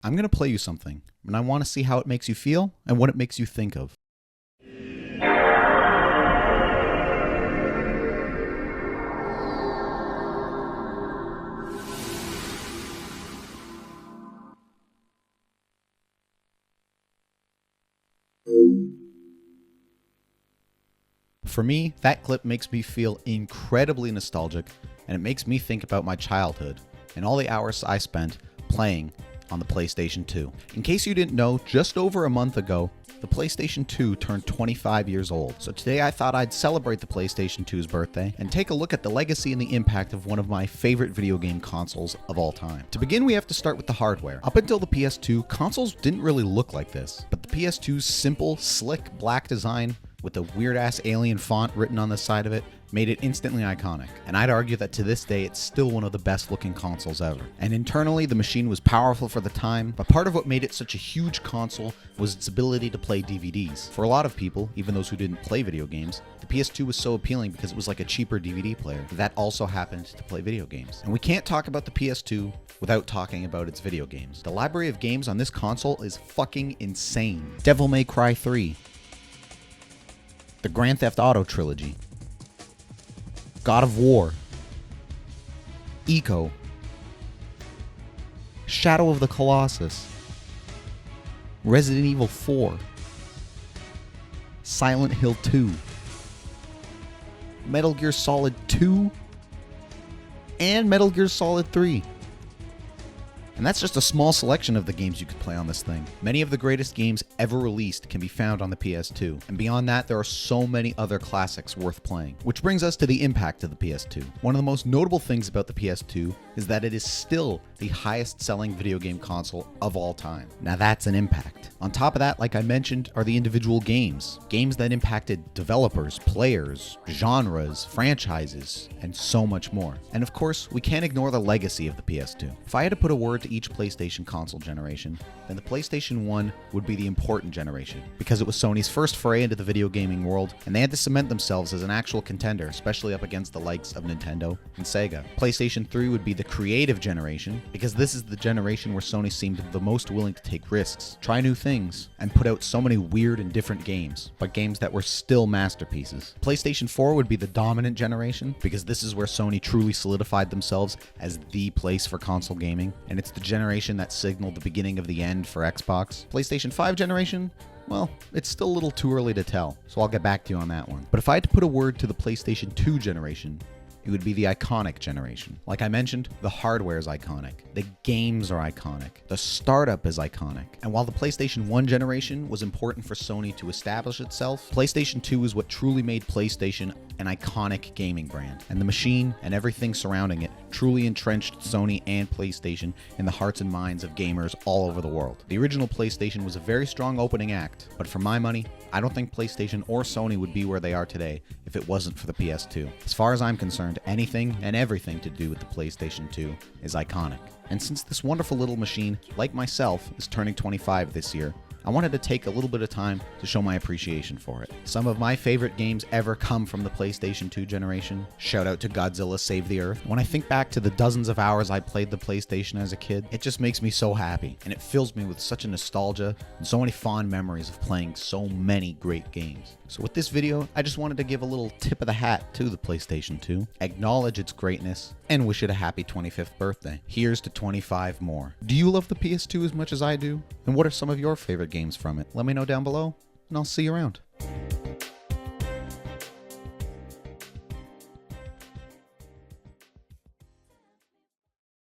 I'm going to play you something, and I want to see how it makes you feel and what it makes you think of. For me, that clip makes me feel incredibly nostalgic, and it makes me think about my childhood and all the hours I spent playing on the PlayStation 2. In case you didn't know, just over a month ago, the PlayStation 2 turned 25 years old. So today I thought I'd celebrate the PlayStation 2's birthday and take a look at the legacy and the impact of one of my favorite video game consoles of all time. To begin, we have to start with the hardware. Up until the PS2, consoles didn't really look like this, but the PS2's simple, slick black design with a weird-ass alien font written on the side of it made it instantly iconic. And I'd argue that to this day, it's still one of the best-looking consoles ever. And internally, the machine was powerful for the time, but part of what made it such a huge console was its ability to play DVDs. For a lot of people, even those who didn't play video games, the PS2 was so appealing because it was like a cheaper DVD player that also happened to play video games. And we can't talk about the PS2 without talking about its video games. The library of games on this console is fucking insane. Devil May Cry 3, the Grand Theft Auto trilogy, God of War, Eco, Shadow of the Colossus, Resident Evil 4, Silent Hill 2, Metal Gear Solid 2, and Metal Gear Solid 3. And that's just a small selection of the games you could play on this thing. Many of the greatest games ever released can be found on the PS2. And beyond that, there are so many other classics worth playing. Which brings us to the impact of the PS2. One of the most notable things about the PS2 is that it is still the highest selling video game console of all time. Now that's an impact. On top of that, like I mentioned, are the individual games. Games that impacted developers, players, genres, franchises, and so much more. And of course, we can't ignore the legacy of the PS2. If I had to put a word to each PlayStation console generation, then the PlayStation 1 would be the important generation, because it was Sony's first foray into the video gaming world, and they had to cement themselves as an actual contender, especially up against the likes of Nintendo and Sega. PlayStation 3 would be the creative generation, because this is the generation where Sony seemed the most willing to take risks, try new things, and put out so many weird and different games, but games that were still masterpieces. PlayStation 4 would be the dominant generation, because this is where Sony truly solidified themselves as the place for console gaming, and it's the generation that signaled the beginning of the end for Xbox. PlayStation 5 generation? Well, it's still a little too early to tell, so I'll get back to you on that one. But if I had to put a word to the PlayStation 2 generation, it would be the iconic generation. Like I mentioned, the hardware is iconic. The games are iconic. The startup is iconic. And while the PlayStation 1 generation was important for Sony to establish itself, PlayStation 2 is what truly made PlayStation an iconic gaming brand. And the machine and everything surrounding it truly entrenched Sony and PlayStation in the hearts and minds of gamers all over the world. The original PlayStation was a very strong opening act, but for my money, I don't think PlayStation or Sony would be where they are today if it wasn't for the PS2. As far as I'm concerned, anything and everything to do with the PlayStation 2 is iconic. And since this wonderful little machine, like myself, is turning 25 this year, I wanted to take a little bit of time to show my appreciation for it. Some of my favorite games ever come from the PlayStation 2 generation. Shout out to Godzilla Save the Earth. When I think back to the dozens of hours I played the PlayStation as a kid, it just makes me so happy, and it fills me with such a nostalgia and so many fond memories of playing so many great games. So with this video, I just wanted to give a little tip of the hat to the PlayStation 2, acknowledge its greatness, and wish it a happy 25th birthday. Here's to 25 more. Do you love the PS2 as much as I do? And what are some of your favorite games from it? Let me know down below, and I'll see you around.